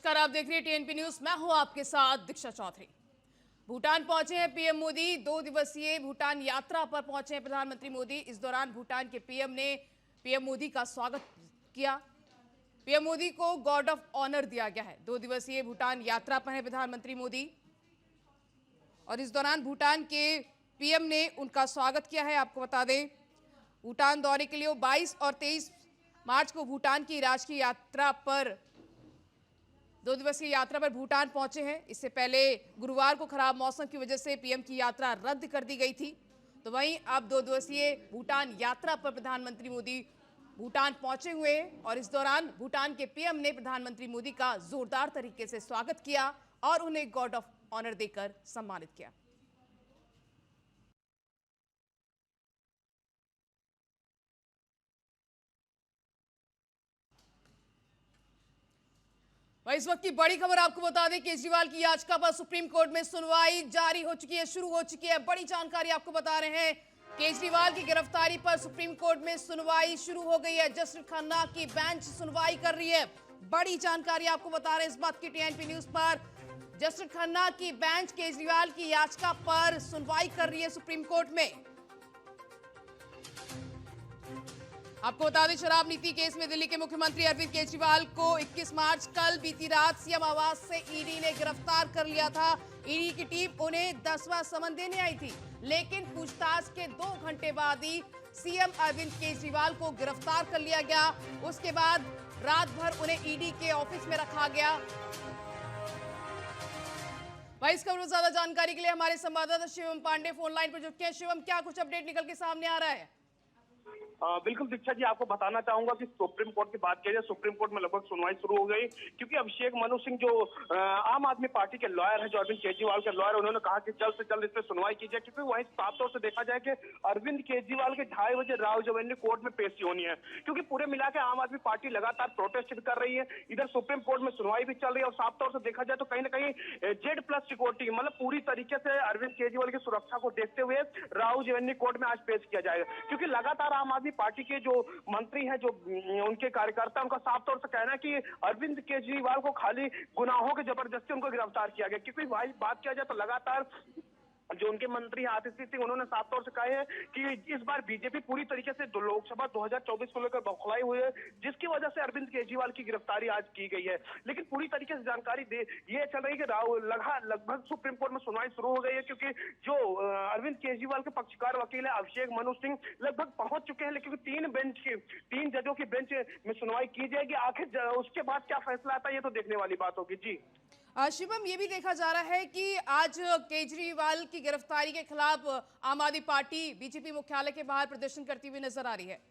नमस्कार, आप देख रहे हैं टीएनपी न्यूज। मैं हूं आपके साथ दीक्षा चौधरी। भूटान पहुंचे हैं पीएम मोदी। 2 दिवसीय भूटान यात्रा पर पहुंचे हैं प्रधानमंत्री मोदी। इस दौरान भूटान के पीएम ने पीएम मोदी का स्वागत किया। पीएम मोदी को गार्ड ऑफ ऑनर दिया गया है। 2 दिवसीय भूटान यात्रा पर है प्रधानमंत्री मोदी और इस दौरान भूटान के पीएम ने उनका स्वागत किया है। आपको बता दें, भूटान दौरे के लिए वो 22 और 23 मार्च को भूटान की राजकीय यात्रा पर 2 दिवसीय यात्रा पर भूटान पहुंचे हैं। इससे पहले गुरुवार को खराब मौसम की वजह से पीएम की यात्रा रद्द कर दी गई थी। तो वहीं अब 2 दिवसीय भूटान यात्रा पर प्रधानमंत्री मोदी भूटान पहुंचे हुए हैं और इस दौरान भूटान के पीएम ने प्रधानमंत्री मोदी का जोरदार तरीके से स्वागत किया और उन्हें गार्ड ऑफ ऑनर देकर सम्मानित किया। वहीं इस वक्त की बड़ी खबर आपको बता दें, केजरीवाल की याचिका पर सुप्रीम कोर्ट में सुनवाई जारी हो चुकी है, शुरू हो चुकी है। बड़ी जानकारी आपको बता रहे हैं, केजरीवाल की गिरफ्तारी पर सुप्रीम कोर्ट में सुनवाई शुरू हो गई है। जस्टिस खन्ना की बेंच सुनवाई कर रही है। बड़ी जानकारी आपको बता रहे हैं इस बात की टीएनपी न्यूज पर। जस्टिस खन्ना की बेंच केजरीवाल की याचिका पर सुनवाई कर रही है सुप्रीम कोर्ट में। आपको बता दें, शराब नीति केस में दिल्ली के मुख्यमंत्री अरविंद केजरीवाल को 21 मार्च कल बीती रात सीएम आवास से ईडी ने गिरफ्तार कर लिया था। ईडी की टीम उन्हें 10वां समन देने आई थी, लेकिन पूछताछ के 2 घंटे बाद ही सीएम अरविंद केजरीवाल को गिरफ्तार कर लिया गया। उसके बाद रात भर उन्हें ईडी के ऑफिस में रखा गया। भाई, इस खबर में ज्यादा जानकारी के लिए हमारे संवाददाता शिवम पांडे फोन लाइन पर जुड़ गए हैं। शिवम, क्या कुछ अपडेट निकल के सामने आ रहा है? बिल्कुल दीक्षा जी, आपको बताना चाहूंगा कि सुप्रीम कोर्ट की बात किया जाए, सुप्रीम कोर्ट में लगभग सुनवाई शुरू हो गई, क्योंकि अभिषेक मनु सिंह जो आम आदमी पार्टी के लॉयर हैं, जो अरविंद केजरीवाल के लॉयर, उन्होंने कहा कि जल्द से जल्द इस पर सुनवाई की जाए, क्योंकि वहीं साफ तौर से देखा जाए कि अरविंद केजरीवाल के 2:30 बजे राव एवेन्यू कोर्ट में पेशी होनी है, क्योंकि पूरे मिला के आम आदमी पार्टी लगातार प्रोटेस्ट भी कर रही है। इधर सुप्रीम कोर्ट में सुनवाई भी चल रही है और साफ तौर से देखा जाए तो कहीं ना कहीं Z+ सिक्योरिटी, मतलब पूरी तरीके से अरविंद केजरीवाल की सुरक्षा को देखते हुए राव एवेन्यू कोर्ट में आज पेश किया जाएगा, क्योंकि लगातार आम आदमी पार्टी के जो मंत्री हैं, जो उनके कार्यकर्ता, उनका साफ तौर से कहना है कि अरविंद केजरीवाल को खाली गुनाहों के जबरदस्ती उनको गिरफ्तार किया गया। क्योंकि भाई बात किया जाए तो लगातार जो उनके मंत्री आतिशी सिंह, उन्होंने साफ तौर से कहा है कि इस बार बीजेपी पूरी तरीके से लोकसभा 2024 को लेकर बौखलाई हुई है, जिसकी वजह से अरविंद केजरीवाल की गिरफ्तारी आज की गई है। लेकिन पूरी तरीके से जानकारी ये चल रही है कि लगभग सुप्रीम कोर्ट में सुनवाई शुरू हो गई है, क्योंकि जो अरविंद केजरीवाल के पक्षकार वकील है अभिषेक मनु सिंह लगभग पहुंच चुके हैं, लेकिन 3 जजों की बेंच में सुनवाई की जाएगी। आखिर उसके बाद क्या फैसला आता है, ये तो देखने वाली बात होगी। जी शिवम, ये भी देखा जा रहा है कि आज केजरीवाल की गिरफ्तारी के खिलाफ आम आदमी पार्टी बीजेपी मुख्यालय के बाहर प्रदर्शन करती हुई नजर आ रही है।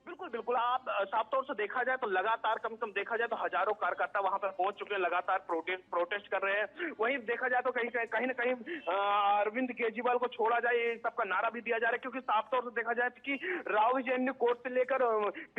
बिल्कुल बिल्कुल, आप साफ तौर से देखा जाए तो लगातार कम से कम देखा जाए तो हजारों कार्यकर्ता वहां पर पहुंच चुके हैं, लगातार प्रोटेस्ट कर रहे हैं। वहीं देखा जाए तो कहीं ना कहीं अरविंद केजरीवाल को छोड़ा जाए, ये सबका नारा भी दिया जा रहा है, क्योंकि साफ तौर से देखा जाए कि राव एवेन्यू कोर्ट से लेकर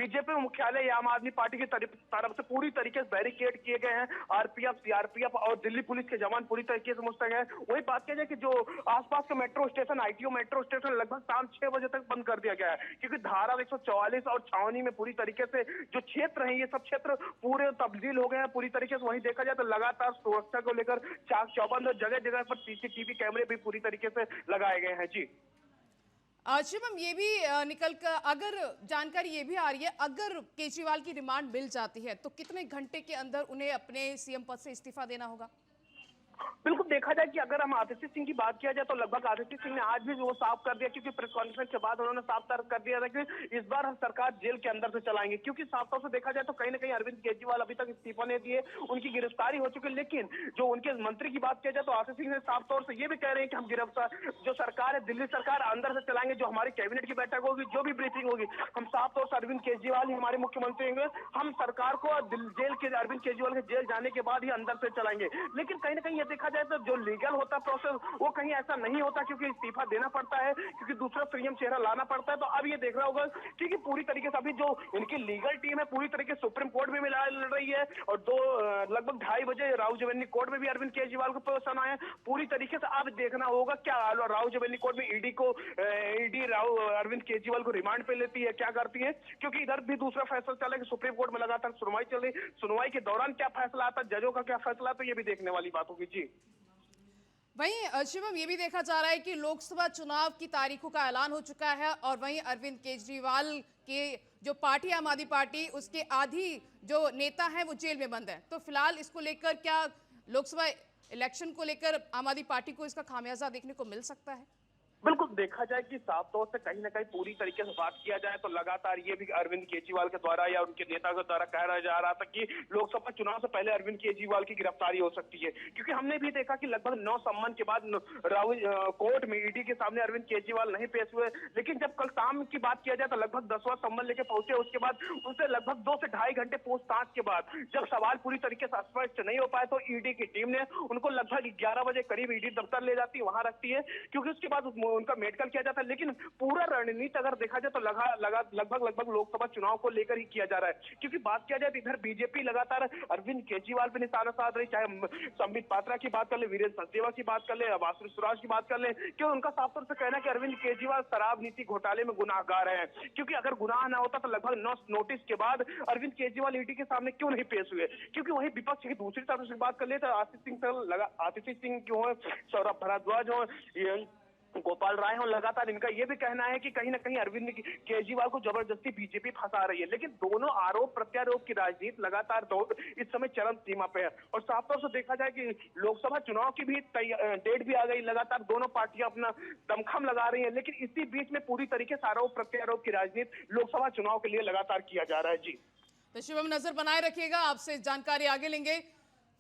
बीजेपी मुख्यालय आम आदमी पार्टी की तरफ से पूरी तरीके से बैरिकेड किए गए हैं। आरपीएफ, सीआरपीएफ और दिल्ली पुलिस के जवान पूरी तरीके से मुस्तैद हैं। वही बात किया जाए कि जो आसपास के metro station, ITO metro station लगभग शाम 6 बजे तक बंद कर दिया गया है, क्योंकि धारा 144 और छावनी में पूरी तरीके से जो क्षेत्र हैं, ये सब क्षेत्र पूरे तब्दील हो गए हैं पूरी तरीके से। वहीं देखा जाए तो लगातार सुरक्षा को लेकर चाक चौबंद और जगह जगह पर CCTV कैमरे भी पूरी तरीके से लगाए गए हैं। जी शिवम, ये भी निकल कर अगर जानकारी ये भी आ रही है, अगर केजरीवाल की रिमांड मिल जाती है तो कितने घंटे के अंदर उन्हें अपने सीएम पद से इस्तीफा देना होगा? बिल्कुल, देखा जाए कि अगर हम आतिशी सिंह की बात किया जाए तो लगभग आतिशी सिंह ने आज भी वो साफ कर दिया, क्योंकि प्रेस कॉन्फ्रेंस के बाद उन्होंने साफ तौर कर दिया था कि इस बार हम सरकार जेल के अंदर से चलाएंगे, क्योंकि साफ तौर से देखा जाए तो कहीं ना कहीं अरविंद केजरीवाल अभी तक इस्तीफा नहीं दिए, उनकी गिरफ्तारी हो चुकी है। लेकिन जो उनके मंत्री की बात किया जाए तो आतिशी सिंह ने साफ तौर से ये भी कह रहे हैं कि हम गिरफ्तार जो सरकार है, दिल्ली सरकार अंदर से चलाएंगे, जो हमारी कैबिनेट की बैठक होगी, जो भी ब्रीफिंग होगी, हम साफ तौर से अरविंद केजरीवाल ही हमारे मुख्यमंत्री होंगे, हम सरकार को जेल के अरविंद केजरीवाल के जेल जाने के बाद ही अंदर से चलाएंगे। लेकिन कहीं ना कहीं ये देखा जाए तो जो लीगल होता प्रोसेस वो कहीं ऐसा नहीं होता, क्योंकि इस्तीफा देना पड़ता है, क्योंकि दूसरा सीएम चेहरा लाना पड़ता है। तो अब ये देख रहा होगा कि पूरी तरीके से अभी जो इनकी लीगल टीम है पूरी तरीके से सुप्रीम कोर्ट में भी लड़ रही है, और लगभग 2:30 बजे राव जवेनी कोर्ट में भी अरविंद केजरीवाल को पेश आना है। पूरी तरीके से अब देखना होगा क्या राव जवेनी कोर्ट में ईडी राव अरविंद केजरीवाल को रिमांड पे लेती है, क्या करती है, क्योंकि इधर भी दूसरा फैसला चला कि सुप्रीम कोर्ट में लगातार सुनवाई चल रही। सुनवाई के दौरान क्या फैसला आता, जजों का क्या फैसला, तो ये भी देखने वाली बात होगी। जी वहीं शिवम, ये भी देखा जा रहा है कि लोकसभा चुनाव की तारीखों का ऐलान हो चुका है और वहीं अरविंद केजरीवाल के जो पार्टी आम आदमी पार्टी, उसके आधी जो नेता हैं वो जेल में बंद है। तो फिलहाल इसको लेकर क्या लोकसभा इलेक्शन को लेकर आम आदमी पार्टी को इसका खामियाजा देखने को मिल सकता है? बिल्कुल, देखा जाए कि साफ तौर से कहीं ना कहीं पूरी तरीके से बात किया जाए तो लगातार ये भी अरविंद केजरीवाल के द्वारा या उनके नेता के द्वारा कहा जा रहा था कि लोकसभा चुनाव से पहले अरविंद केजरीवाल की गिरफ्तारी हो सकती है, क्योंकि हमने भी देखा कि लगभग 9 सम्मन के बाद कोर्ट में ईडी के सामने अरविंद केजरीवाल नहीं पेश हुए। लेकिन जब कल शाम की बात किया जाए तो लगभग 10वां सम्मन लेके पहुंचे। उसके बाद उनसे लगभग 2 से 2.5 घंटे पूछताछ के बाद जब सवाल पूरी तरीके से स्पष्ट नहीं हो पाए तो ईडी की टीम ने उनको लगभग 11 बजे करीब ईडी दफ्तर ले जाती है, वहां रखती है, क्योंकि उसके बाद उनका मेडिकल किया जाता है। लेकिन पूरा रणनीति अगर देखा जाए तो लगभग लोकसभा चुनाव को लेकर ही किया जा रहा है, क्योंकि बात किया जाए तो इधर बीजेपी लगातार अरविंद केजरीवाल पे निशाना साध रही, चाहे संबित पात्रा की बात कर ले, वीरेंद्र सचदेवा की बात कर ले, बासुरी सुराज की बात कर ले, क्यों उनका साफ तौर से कहना है कि अरविंद केजरीवाल शराब नीति घोटाले में गुनाहगार है, क्योंकि अगर गुनाह ना होता तो लगभग 9 नोटिस के बाद अरविंद केजरीवाल ईडी के सामने क्यों नहीं पेश हुए। क्योंकि वही विपक्ष की दूसरी तरफ से बात कर ले तो आतिशी सिंह क्यों है, सौरभ भारद्वाज हो, गोपाल राय हो, लगातार इनका यह भी कहना है कि कहीं ना कहीं अरविंद केजरीवाल को जबरदस्ती बीजेपी फंसा रही है। लेकिन दोनों आरोप प्रत्यारोप की राजनीति लगातार इस समय चरम सीमा पे है, और साफ तौर से देखा जाए कि लोकसभा चुनाव की भी डेट भी आ गई, लगातार दोनों पार्टियां अपना दमखम लगा रही है। लेकिन इसी बीच में पूरी तरीके से आरोप प्रत्यारोप की राजनीति लोकसभा चुनाव के लिए लगातार किया जा रहा है। जी तो शिवम, नजर बनाए रखिएगा, आपसे जानकारी आगे लेंगे।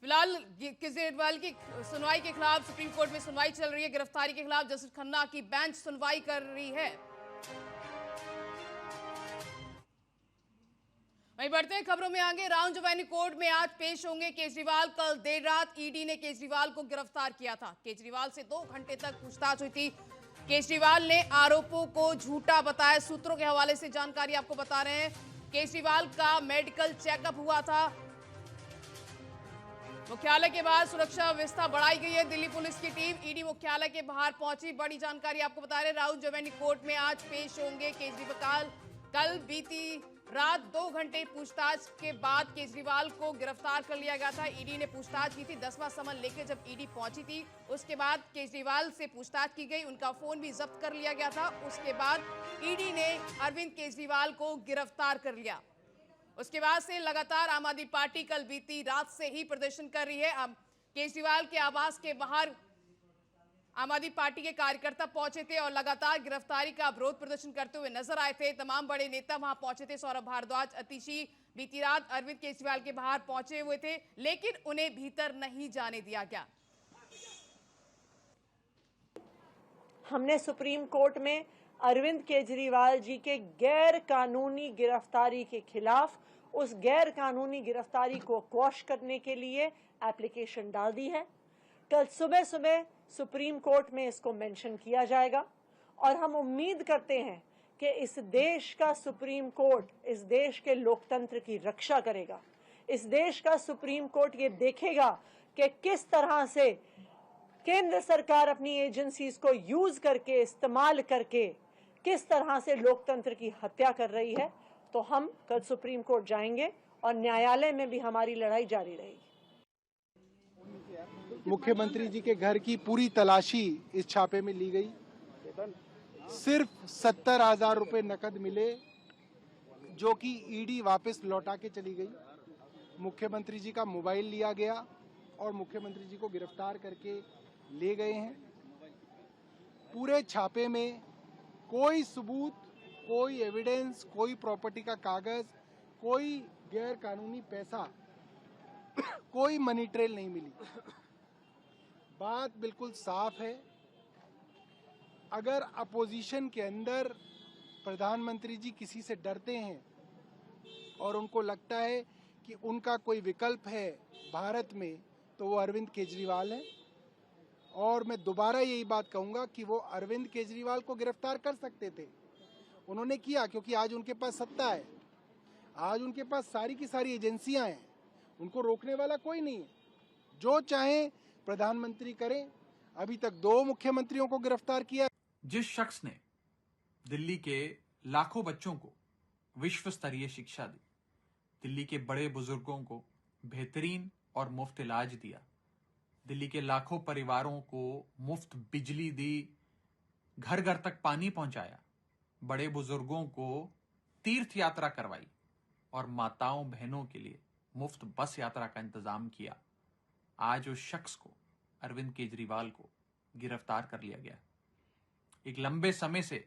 फिलहाल केजरीवाल की सुनवाई के खिलाफ सुप्रीम कोर्ट में सुनवाई चल रही है। गिरफ्तारी के खिलाफ जस्टिस खन्ना की बेंच सुनवाई कर रही है। वहीं बढ़ते हैं खबरों में आगे। राव जवेनी कोर्ट में आज पेश होंगे केजरीवाल। कल देर रात ईडी ने केजरीवाल को गिरफ्तार किया था। केजरीवाल से 2 घंटे तक पूछताछ हुई थी। केजरीवाल ने आरोपों को झूठा बताया। सूत्रों के हवाले से जानकारी आपको बता रहे हैं, केजरीवाल का मेडिकल चेकअप हुआ था। मुख्यालय के बाहर सुरक्षा व्यवस्था बढ़ाई गई है। दिल्ली पुलिस की टीम ईडी मुख्यालय के बाहर पहुंची। बड़ी जानकारी आपको बता रहे, राव जवेनी कोर्ट में आज पेश होंगे केजरीवाल। कल बीती रात 2 घंटे पूछताछ के बाद केजरीवाल को गिरफ्तार कर लिया गया था। ईडी ने पूछताछ की थी। 10वां समन लेकर जब ईडी पहुंची थी उसके बाद केजरीवाल से पूछताछ की गई। उनका फोन भी जब्त कर लिया गया था। उसके बाद ईडी ने अरविंद केजरीवाल को गिरफ्तार कर लिया। उसके बाद से लगातार आम आदमी पार्टी कल बीती रात से ही प्रदर्शन कर रही है। अब केजरीवाल के आवास के बाहर आम आदमी पार्टी के कार्यकर्ता पहुंचे थे और लगातार गिरफ्तारी का विरोध प्रदर्शन करते हुए नजर आए थे। तमाम बड़े नेता वहां पहुंचे थे। सौरभ भारद्वाज, आतिशी बीती रात अरविंद केजरीवाल के बाहर पहुंचे हुए थे, लेकिन उन्हें भीतर नहीं जाने दिया गया। हमने सुप्रीम कोर्ट में अरविंद केजरीवाल जी के गैर कानूनी गिरफ्तारी के खिलाफ उस गैर कानूनी गिरफ्तारी को क्वॉश करने के लिए एप्लीकेशन डाल दी है। कल सुबह सुबह सुप्रीम कोर्ट में इसको मेंशन किया जाएगा और हम उम्मीद करते हैं कि इस देश का सुप्रीम कोर्ट इस देश के लोकतंत्र की रक्षा करेगा। इस देश का सुप्रीम कोर्ट ये देखेगा कि किस तरह से केंद्र सरकार अपनी एजेंसीज को यूज करके, इस्तेमाल करके किस तरह से लोकतंत्र की हत्या कर रही है। तो हम कल सुप्रीम कोर्ट जाएंगे और न्यायालय में भी हमारी लड़ाई जारी रहेगी। मुख्यमंत्री जी के घर की पूरी तलाशी इस छापे में ली गई। सिर्फ 70,000 रुपए नकद मिले, जो कि ईडी वापस लौटा के चली गई। मुख्यमंत्री जी का मोबाइल लिया गया और मुख्यमंत्री जी को गिरफ्तार करके ले गए हैं। पूरे छापे में कोई सबूत, कोई एविडेंस, कोई प्रॉपर्टी का कागज, कोई गैर कानूनी पैसा, कोई मनी ट्रेल नहीं मिली। बात बिल्कुल साफ है। अगर अपोजिशन के अंदर प्रधानमंत्री जी किसी से डरते हैं और उनको लगता है कि उनका कोई विकल्प है भारत में, तो वो अरविंद केजरीवाल है। और मैं दोबारा यही बात कहूंगा कि वो अरविंद केजरीवाल को गिरफ्तार कर सकते थे, उन्होंने किया क्योंकि आज उनके पास सत्ता है, आज उनके पास सारी की सारी एजेंसियां हैं, उनको रोकने वाला कोई नहीं है, जो चाहे प्रधानमंत्री करें। अभी तक 2 मुख्यमंत्रियों को गिरफ्तार किया। जिस शख्स ने दिल्ली के लाखों बच्चों को विश्व स्तरीय शिक्षा दी, दिल्ली के बड़े बुजुर्गों को बेहतरीन और मुफ्त इलाज दिया, दिल्ली के लाखों परिवारों को मुफ्त बिजली दी, घर घर तक पानी पहुंचाया, बड़े बुजुर्गों को तीर्थ यात्रा करवाई और माताओं बहनों के लिए मुफ्त बस यात्रा का इंतजाम किया, आज उस शख्स को, अरविंद केजरीवाल को गिरफ्तार कर लिया गया। एक लंबे समय से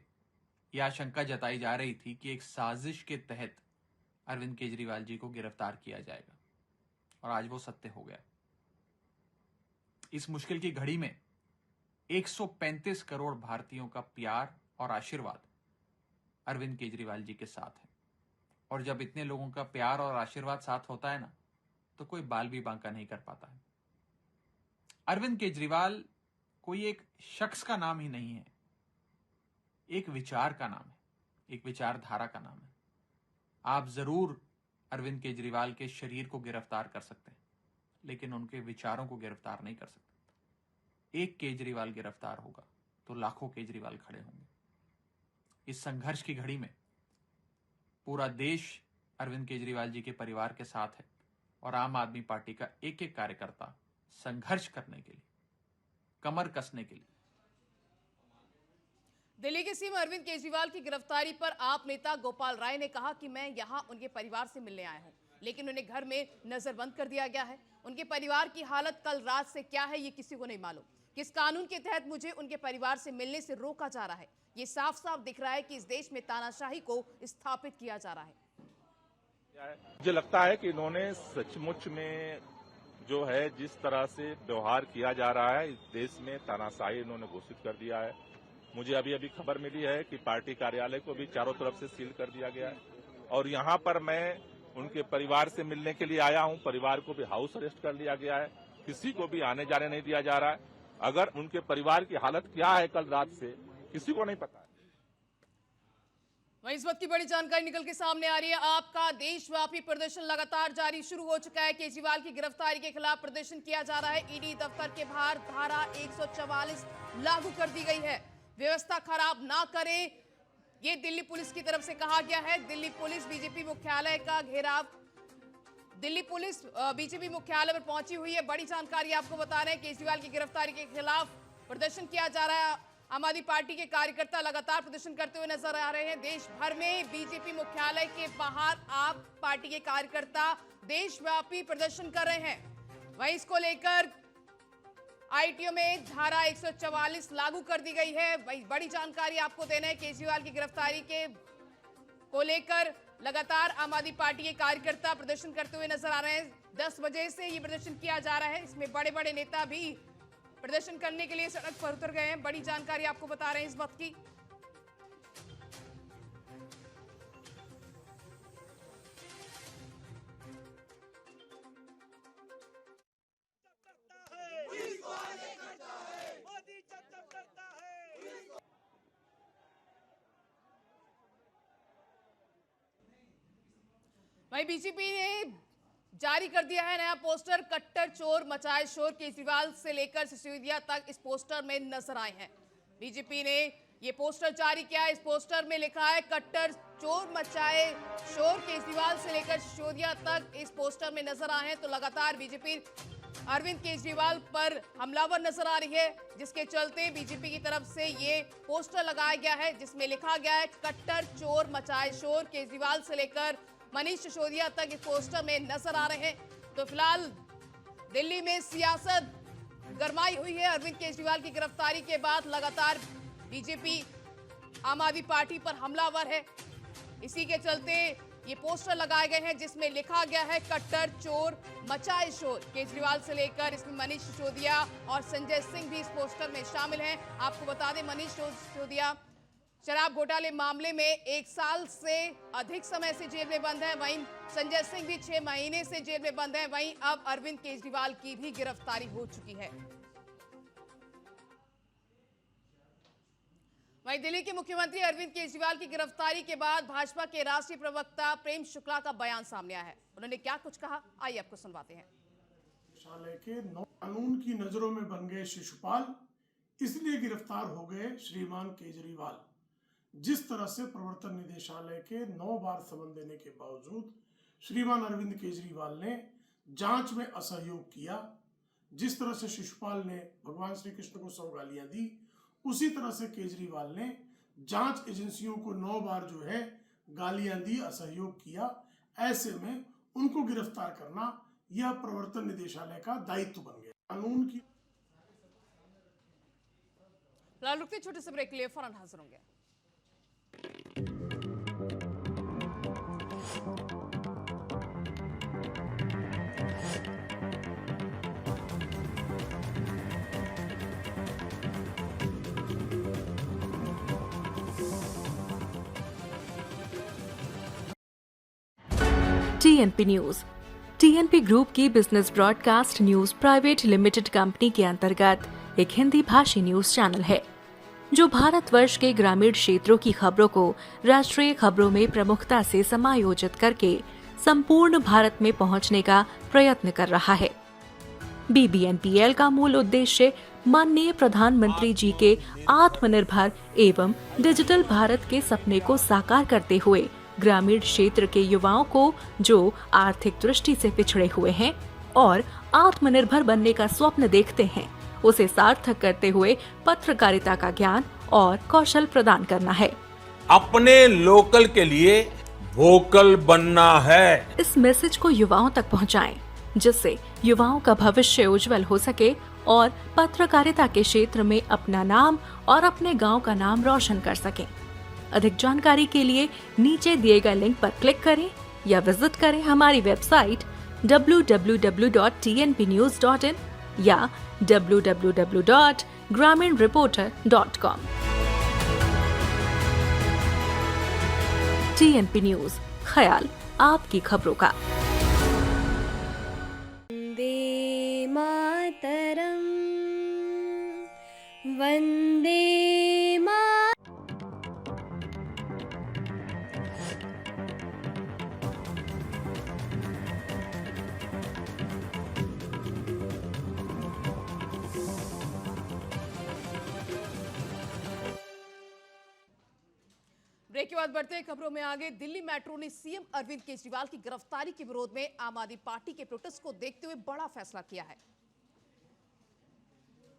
यह आशंका जताई जा रही थी कि एक साजिश के तहत अरविंद केजरीवाल जी को गिरफ्तार किया जाएगा और आज वो सत्य हो गया। इस मुश्किल की घड़ी में 135 करोड़ भारतीयों का प्यार और आशीर्वाद अरविंद केजरीवाल जी के साथ है, और जब इतने लोगों का प्यार और आशीर्वाद साथ होता है ना, तो कोई बाल भी बांका नहीं कर पाता है। अरविंद केजरीवाल कोई एक शख्स का नाम ही नहीं है, एक विचार का नाम है, एक विचारधारा का नाम है। आप जरूर अरविंद केजरीवाल के शरीर को गिरफ्तार कर सकते हैं, लेकिन उनके विचारों को गिरफ्तार नहीं कर सकते। एक केजरीवाल गिरफ्तार होगा तो लाखों केजरीवाल खड़े होंगे। इस संघर्ष की घड़ी में पूरा देश अरविंद केजरीवाल जी के परिवार के साथ है और आम आदमी पार्टी का एक एक कार्यकर्ता संघर्ष करने के लिए, कमर कसने के लिए। दिल्ली के सीएम अरविंद केजरीवाल की गिरफ्तारी पर आप नेता गोपाल राय ने कहा कि मैं यहां उनके परिवार से मिलने आया हूं, लेकिन उन्हें घर में नजरबंद कर दिया गया है। उनके परिवार की हालत कल रात से क्या है ये किसी को नहीं मालूम। किस कानून के तहत मुझे उनके परिवार से मिलने से रोका जा रहा है, ये साफ साफ दिख रहा है कि इस देश में तानाशाही को स्थापित किया जा रहा है। मुझे लगता है कि इन्होंने सचमुच में जो है जिस तरह से व्यवहार किया जा रहा है, इस देश में तानाशाही इन्होंने घोषित कर दिया है। मुझे अभी अभी खबर मिली है कि पार्टी कार्यालय को भी चारों तरफ से सील कर दिया गया है और यहाँ पर मैं उनके परिवार से मिलने के लिए आया हूँ। परिवार को भी हाउस अरेस्ट कर लिया गया है, किसी को भी आने जाने नहीं दिया जा रहा है। अगर उनके परिवार की हालत क्या है कल रात से, किसी को नहीं पता है। वहीं इस वक्त की बड़ी जानकारी निकल के सामने आ रही है। आपका देशव्यापी प्रदर्शन लगातार जारी शुरू हो चुका है। केजरीवाल की गिरफ्तारी के खिलाफ प्रदर्शन किया जा रहा है। ईडी दफ्तर के बाहर धारा 144 लागू कर दी गई है। व्यवस्था खराब ना करें, ये दिल्ली पुलिस की तरफ से कहा गया है। दिल्ली पुलिस बीजेपी मुख्यालय का घेराव, दिल्ली पुलिस बीजेपी मुख्यालय पर पहुंची हुई है। बड़ी जानकारी आपको बता रहे हैं, केजरीवाल की गिरफ्तारी के खिलाफ प्रदर्शन किया जा रहा है। आम आदमी पार्टी के कार्यकर्ता लगातार प्रदर्शन करते हुए नजर आ रहे हैं। देश भर में बीजेपी मुख्यालय के बाहर आप पार्टी के कार्यकर्ता देशव्यापी प्रदर्शन कर रहे हैं। वहीं इसको लेकर आईटीओ में धारा 144 लागू कर दी गई है। वही बड़ी जानकारी आपको देना है, केजरीवाल की गिरफ्तारी को लेकर लगातार आम आदमी पार्टी के कार्यकर्ता प्रदर्शन करते हुए नजर आ रहे हैं। 10 बजे से ये प्रदर्शन किया जा रहा है। इसमें बड़े बड़े नेता भी प्रदर्शन करने के लिए सड़क पर उतर गए हैं। बड़ी जानकारी आपको बता रहे हैं इस वक्त की। वहीं बीजेपी ने जारी कर दिया है नया पोस्टर, कट्टर चोर मचाए शोर। केजरीवाल से लेकर सिसोदिया तक इस पोस्टर में नजर आए हैं। बीजेपी ने ये पोस्टर जारी किया है। इस पोस्टर में लिखा है कट्टर चोर मचाए शोर। केजरीवाल से लेकर सिसोदिया तक इस पोस्टर में नजर आए हैं। तो लगातार बीजेपी अरविंद केजरीवाल पर हमलावर नजर आ रही है, जिसके चलते बीजेपी की तरफ से ये पोस्टर लगाया गया है, जिसमें लिखा गया है कट्टर चोर मचाए शोर। केजरीवाल से लेकर मनीष सिसोदिया तक इस पोस्टर में नजर आ रहे हैं। तो फिलहाल दिल्ली में सियासत गरमाई हुई है। अरविंद केजरीवाल की गिरफ्तारी के बाद लगातार बीजेपी आम आदमी पार्टी पर हमलावर है। इसी के चलते ये पोस्टर लगाए गए हैं, जिसमें लिखा गया है कट्टर चोर मचाए शोर। केजरीवाल से लेकर इसमें मनीष सिसोदिया और संजय सिंह भी इस पोस्टर में शामिल हैं। आपको बता दें, मनीष सिसोदिया शराब घोटाले मामले में 1 साल से अधिक समय से जेल में बंद है। वहीं संजय सिंह भी 6 महीने से जेल में बंद है। वहीं अब अरविंद केजरीवाल की भी गिरफ्तारी हो चुकी है। वहीं दिल्ली के मुख्यमंत्री अरविंद केजरीवाल की गिरफ्तारी के बाद भाजपा के राष्ट्रीय प्रवक्ता प्रेम शुक्ला का बयान सामने आया है। उन्होंने क्या कुछ कहा, आइए आपको सुनवाते हैं। निदेशालय के कानून की नजरों में बन गए शिशुपाल इसलिए गिरफ्तार हो गए श्रीमान केजरीवाल। जिस तरह से प्रवर्तन निदेशालय के 9 बार समन देने के बावजूद श्रीमान अरविंद केजरीवाल ने जांच में असहयोग किया, जिस तरह से शिशुपाल ने भगवान श्री कृष्ण को 100 गालियां दी, उसी तरह से केजरीवाल ने जांच एजेंसियों को 9 बार जो है गालियां दी, असहयोग किया। ऐसे में उनको गिरफ्तार करना यह प्रवर्तन निदेशालय का दायित्व बन गया। कानून की फिलहाल रुकते छोटे से ब्रेक के लिए फौरन हाजिर होंगे। TNP news. टीएनपी ग्रुप की business broadcast news private limited company के अंतर्गत एक हिंदी भाषी न्यूज चैनल है जो भारतवर्ष के ग्रामीण क्षेत्रों की खबरों को राष्ट्रीय खबरों में प्रमुखता से समायोजित करके संपूर्ण भारत में पहुंचने का प्रयत्न कर रहा है। बीबीएनपीएल का मूल उद्देश्य माननीय प्रधानमंत्री जी के आत्मनिर्भर एवं डिजिटल भारत के सपने को साकार करते हुए ग्रामीण क्षेत्र के युवाओं को जो आर्थिक दृष्टि से पिछड़े हुए हैं और आत्मनिर्भर बनने का स्वप्न देखते हैं, उसे सार्थक करते हुए पत्रकारिता का ज्ञान और कौशल प्रदान करना है। अपने लोकल के लिए वोकल बनना है। इस मैसेज को युवाओं तक पहुंचाएं, जिससे युवाओं का भविष्य उज्जवल हो सके और पत्रकारिता के क्षेत्र में अपना नाम और अपने गांव का नाम रोशन कर सकें। अधिक जानकारी के लिए नीचे दिए गए लिंक पर क्लिक करें या विजिट करें हमारी वेबसाइट www.tnpnews.in या www.graminreporter.com। टीएनपी न्यूज, ख्याल आपकी खबरों का। वंदे मातरम, वंदे ब्रेक के बाद बढ़ते हैं खबरों में आगे। दिल्ली मेट्रो ने सीएम अरविंद केजरीवाल की गिरफ्तारी के विरोध में आम आदमी पार्टी के प्रोटेस्ट को देखते हुए बड़ा फैसला किया है।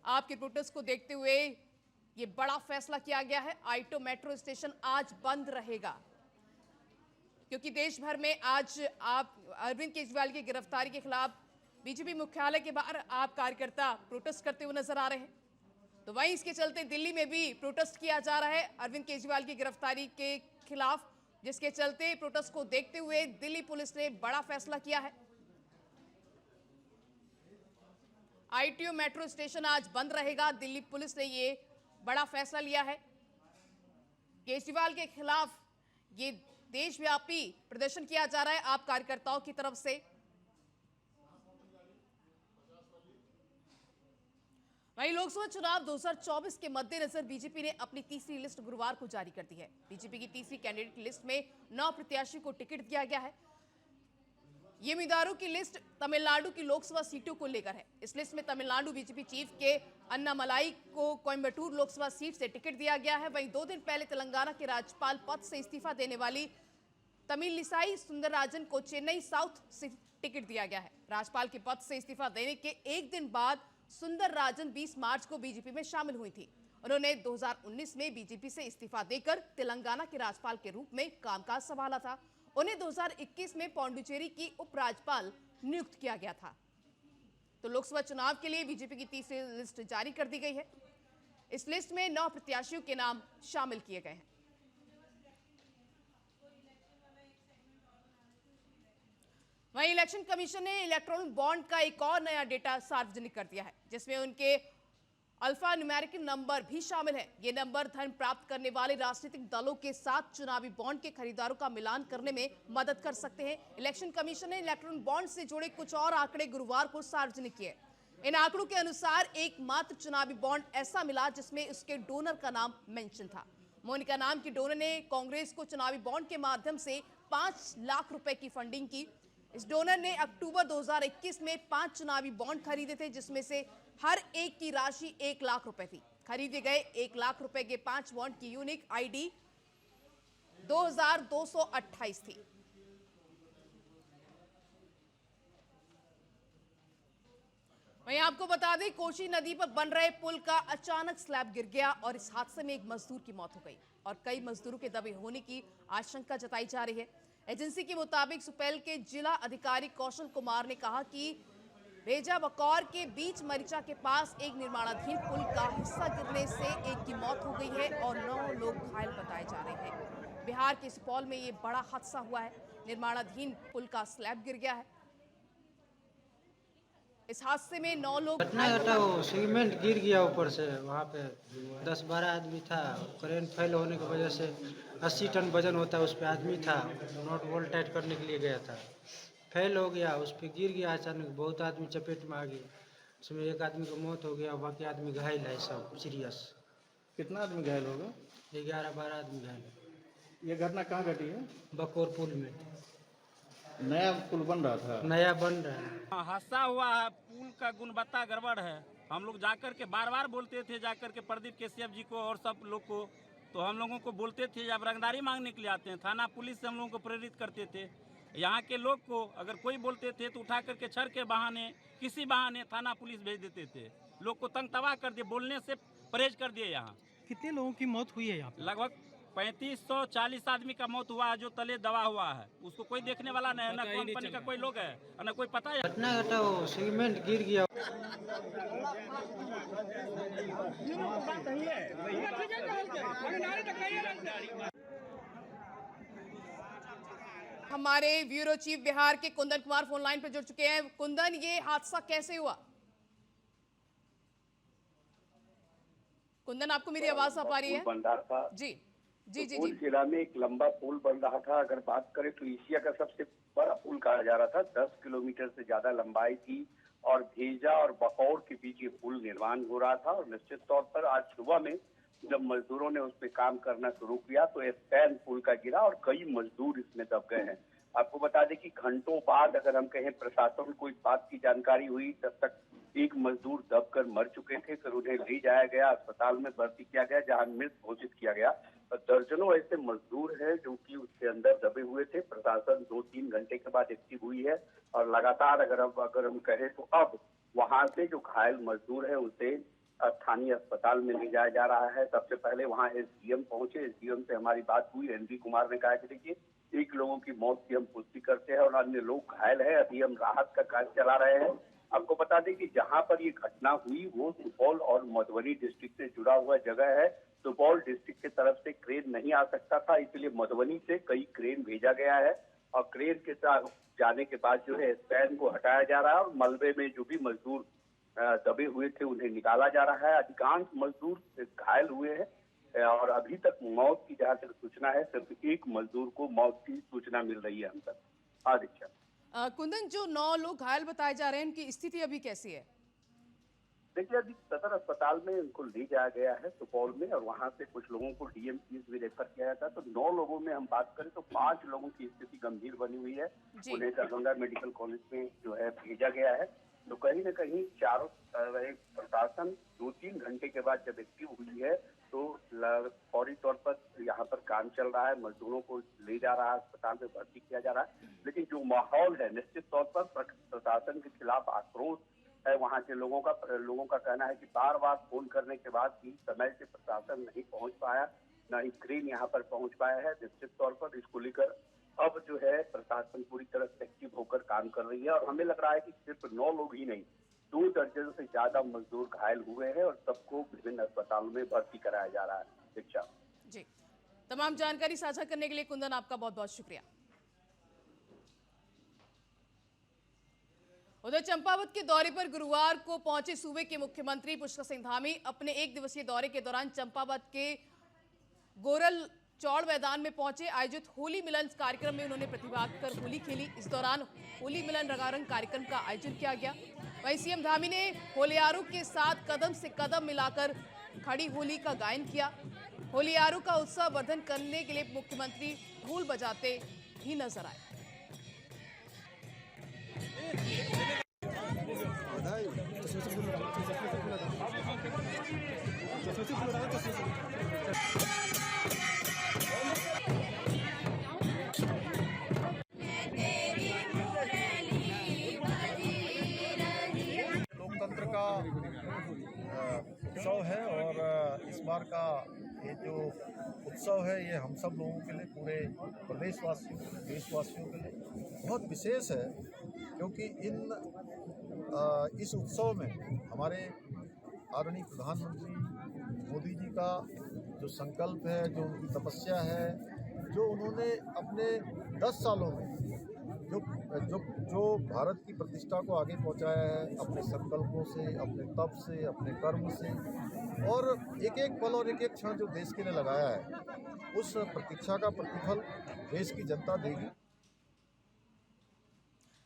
आपके प्रोटेस्ट को देखते हुए यह बड़ा फैसला किया गया है। आईटो मेट्रो स्टेशन आज बंद रहेगा क्योंकि देश भर में आज आप अरविंद केजरीवाल की गिरफ्तारी के खिलाफ बीजेपी मुख्यालय के बाहर आप कार्यकर्ता प्रोटेस्ट करते हुए नजर आ रहे हैं। तो वहीं इसके चलते दिल्ली में भी प्रोटेस्ट किया जा रहा है अरविंद केजरीवाल की गिरफ्तारी के खिलाफ, जिसके चलते प्रोटेस्ट को देखते हुए दिल्ली पुलिस ने बड़ा फैसला किया है। आईटीओ मेट्रो स्टेशन आज बंद रहेगा। दिल्ली पुलिस ने ये बड़ा फैसला लिया है। केजरीवाल के खिलाफ ये देशव्यापी प्रदर्शन किया जा रहा है आप कार्यकर्ताओं की तरफ से। वहीं लोकसभा चुनाव 2024 के मद्देनजर बीजेपी ने अपनी तीसरी लिस्ट गुरुवार को जारी कर दी है। बीजेपी की तीसरी कैंडिडेट लिस्ट में 9 प्रत्याशियों को टिकट दिया गया है। ये उम्मीदवारों की लिस्ट तमिलनाडु की लोकसभा सीटों को लेकर है। इस लिस्ट में तमिलनाडु बीजेपी चीफ के अन्नामलाई को कोयम्बटूर लोकसभा सीट से टिकट दिया गया है। वहीं 2 दिन पहले तेलंगाना के राज्यपाल पद से इस्तीफा देने वाली तमिलिसाई सुंदरराजन को चेन्नई साउथ से टिकट दिया गया है। राज्यपाल के पद से इस्तीफा देने के एक दिन बाद सुंदरराजन 20 मार्च को बीजेपी में शामिल हुई थी। उन्होंने 2019 में बीजेपी से इस्तीफा देकर तेलंगाना के राज्यपाल के रूप में कामकाज संभाला था। उन्हें 2021 में पौंडुचेरी की उपराज्यपाल नियुक्त किया गया था। तो लोकसभा चुनाव के लिए बीजेपी की तीसरी लिस्ट जारी कर दी गई है। इस लिस्ट में 9 प्रत्याशियों के नाम शामिल किए गए हैं। वहीं इलेक्शन कमीशन ने इलेक्ट्रॉनिक बॉन्ड का एक और नया डेटा सार्वजनिक कर दिया है, जिसमें उनके अल्फा न्यूमेरिकल नंबर भी शामिल है। ये नंबर धन प्राप्त करने वाले राजनीतिक दलों के साथ चुनावी बॉन्ड के खरीदारों का मिलान करने में मदद कर सकते हैं। इलेक्शन कमीशन ने इलेक्ट्रॉनिक बॉन्ड से जुड़े कुछ और आंकड़े गुरुवार को सार्वजनिक किए। इन आंकड़ों के अनुसार एकमात्र चुनावी बॉन्ड ऐसा मिला जिसमें उसके डोनर का नाम मेंशन था। मोनिका नाम की डोनर ने कांग्रेस को चुनावी बॉन्ड के माध्यम से 5 लाख रुपए की फंडिंग की। इस डोनर ने अक्टूबर 2021 में 5 चुनावी बॉन्ड खरीदे थे, जिसमें से हर एक की राशि 1 लाख रुपए थी। खरीदे गए 1 लाख रुपए के 5 बॉन्ड की यूनिक आईडी 2228 थी। वहीं आपको बता दें, कोसी नदी पर बन रहे पुल का अचानक स्लैब गिर गया और इस हादसे में एक मजदूर की मौत हो गई और कई मजदूरों के दबे होने की आशंका जताई जा रही है। एजेंसी के मुताबिक सुपैल के जिला अधिकारी कौशल कुमार ने कहा कि भेजा बकौर के बीच मरीचा के पास एक निर्माणाधीन पुल का हिस्सा गिरने से एक की मौत हो गई है और 9 लोग घायल बताए जा रहे हैं। बिहार के सुपौल में ये बड़ा हादसा हुआ है। निर्माणाधीन पुल का स्लैब गिर गया है। इस हादसे में 9 लोग घटना घटा, वो सीमेंट गिर गया ऊपर से। वहाँ पे 10-12 आदमी था। करेंट फेल होने की वजह से 80 टन वजन होता है, उस पर आदमी था। नोट बोल्ट टाइट करने के लिए गया था, फेल हो गया, उस पर गिर गया अचानक। बहुत आदमी चपेट में आ गए, उसमें एक आदमी की मौत हो गया, बाकी आदमी घायल है, सब सीरियस। कितना आदमी घायल होगा? 11-12 आदमी घायल है। ये घटना कहाँ घटी है? बकोर पुल में। नया पुल बन रहा था? नया बन रहा है। हादसा हुआ है, पुल का गुणवत्ता गड़बड़ है। हम लोग जाकर के बार बार बोलते थे, जाकर के प्रदीप केसीएफ जी को और सब लोग को, तो हम लोगों को बोलते थे जब रंगदारी मांगने के लिए आते हैं, थाना पुलिस से हम लोगों को प्रेरित करते थे। यहाँ के लोग को अगर कोई बोलते थे तो उठा करके छर के बहाने, किसी बहाने थाना पुलिस भेज देते थे। लोग को तंग तबाह कर दिए, बोलने से परहेज कर दिए। यहाँ कितने लोगों की मौत हुई है यहाँ? लगभग 3540 आदमी का मौत हुआ है, जो तले दबा हुआ है। उसको कोई देखने वाला नहीं है, ना कंपनी का कोई लोग है और ना कोई पता है। घटना घटा, वो सीमेंट गिर गया। हमारे ब्यूरो चीफ बिहार के कुंदन कुमार फोन लाइन पर जुड़ चुके हैं। कुंदन, ये हादसा कैसे हुआ? कुंदन, आपको मेरी आवाज आ पा रही है? बन रहा था जी जी जी पुल जी। जिला में एक लंबा पुल बन रहा था। अगर बात करें तो एशिया का सबसे बड़ा पुल कहा जा रहा था। 10 किलोमीटर से ज्यादा लंबाई थी और भेजा और बकौर के बीच ये पुल निर्माण हो रहा था। और निश्चित तौर पर आज सुबह में जब मजदूरों ने उस पर काम करना शुरू किया तो स्पैन पुल का गिरा और कई मजदूर इसमें दब गए हैं। आपको बता दें कि घंटों बाद अगर हम कहें प्रशासन को इस बात की जानकारी हुई, तब तक एक मजदूर दबकर मर चुके थे। फिर उन्हें ले जाया गया, अस्पताल में भर्ती किया गया, जहां मृत घोषित किया गया। दर्जनों ऐसे मजदूर हैं जो कि उसके अंदर दबे हुए थे। प्रशासन 2-3 घंटे के बाद एक्टिव हुई है और लगातार अगर हम कहें तो अब वहां से जो घायल मजदूर है उसे स्थानीय अस्पताल में ले जाया जा रहा है। सबसे पहले वहां एसडीएम पहुंचे। एसडीएम से हमारी बात हुई। एनवी कुमार ने कहा कि देखिए, 1 लोगों की मौत की हम पुष्टि करते हैं और अन्य लोग घायल है। अभी हम राहत का कार्य चला रहे हैं। आपको बता दें कि जहां पर ये घटना हुई वो सुपौल और मधुबनी डिस्ट्रिक्ट से जुड़ा हुआ जगह है। सुपौल डिस्ट्रिक्ट की तरफ से क्रेन नहीं आ सकता था, इसलिए मधुबनी से कई क्रेन भेजा गया है और क्रेन के साथ जाने के बाद जो है स्पैन को हटाया जा रहा है और मलबे में जो भी मजदूर दबे हुए थे उन्हें निकाला जा रहा है। अधिकांश मजदूर घायल हुए हैं और अभी तक मौत की जहां तक सूचना है, सिर्फ 1 मजदूर को मौत की सूचना मिल रही है हम तक। आदित्य कुंदन, जो 9 लोग घायल बताए जा रहे हैं, उनकी स्थिति अभी कैसी है? देखिए, अभी सदर अस्पताल में उनको ले जाया गया है सुपौल में और वहां से कुछ लोगों को डीएमसीएच भी रेफर किया था। तो 9 लोगों में हम बात करें तो 5 लोगों की स्थिति गंभीर बनी हुई है। उन्हें दरभंगा मेडिकल कॉलेज में जो है भेजा गया है। तो कहीं न कहीं चारों प्रशासन 2-3 घंटे के बाद जब एक्टिव हुई है तो फौरी तौर पर यहाँ पर काम चल रहा है। मजदूरों को ले जा रहा है, अस्पताल में भर्ती किया जा रहा है। लेकिन जो माहौल है, निश्चित तौर पर प्रशासन के खिलाफ आक्रोश है। वहाँ के लोगों का कहना है कि बार-बार फोन करने के बाद भी समय से प्रशासन नहीं पहुँच पाया, न ही क्रेन यहाँ पर पहुँच पाया है। निश्चित तौर पर इसको लेकर अब जो है प्रशासन पूरी तरह से एक्टिव होकर काम कर रही है और हमें लग रहा है कि सिर्फ 9 लोग ही नहीं, 2 दर्जन से ज्यादा मजदूर घायल हुए हैं और सबको विभिन्न अस्पतालों में भर्ती कराया जा रहा है। शिक्षा जी, तमाम जानकारी साझा करने के लिए कुंदन आपका बहुत बहुत शुक्रिया। उधर चंपावत के दौरे पर गुरुवार को पहुंचे सूबे के मुख्यमंत्री पुष्कर सिंह धामी अपने 1 दिवसीय दौरे के दौरान चंपावत के गोरल चौड़ मैदान में पहुंचे। आयोजित होली मिलन कार्यक्रम में उन्होंने प्रतिभाग कर होली खेली। इस दौरान होली मिलन रंगारंग कार्यक्रम का आयोजन किया गया। वहीं सीएम धामी ने होलियारों के साथ कदम से कदम मिलाकर खड़ी होली का गायन किया। होलियारों का उत्साह वर्धन करने के लिए मुख्यमंत्री ढोल बजाते भी नजर आए। लोकतंत्र का उत्सव है और इस बार का ये जो उत्सव है ये हम सब लोगों के लिए, पूरे प्रदेशवासियों देशवासियों के लिए बहुत विशेष है, क्योंकि इस उत्सव में हमारे आदरणीय प्रधानमंत्री मोदी जी का जो संकल्प है, जो उनकी तपस्या है, जो उन्होंने अपने 10 सालों में जो भारत की प्रतिष्ठा को आगे पहुंचाया है, अपने संकल्पों से, अपने तप से, अपने कर्म से, और एक एक पल और एक एक क्षण जो देश के लिए लगाया है, उस प्रतीक्षा का प्रतिफल देश की जनता देगी।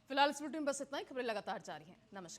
फिलहाल इस बुलेटिन में बस इतना ही। खबरें लगातार जारी हैं। नमस्कार।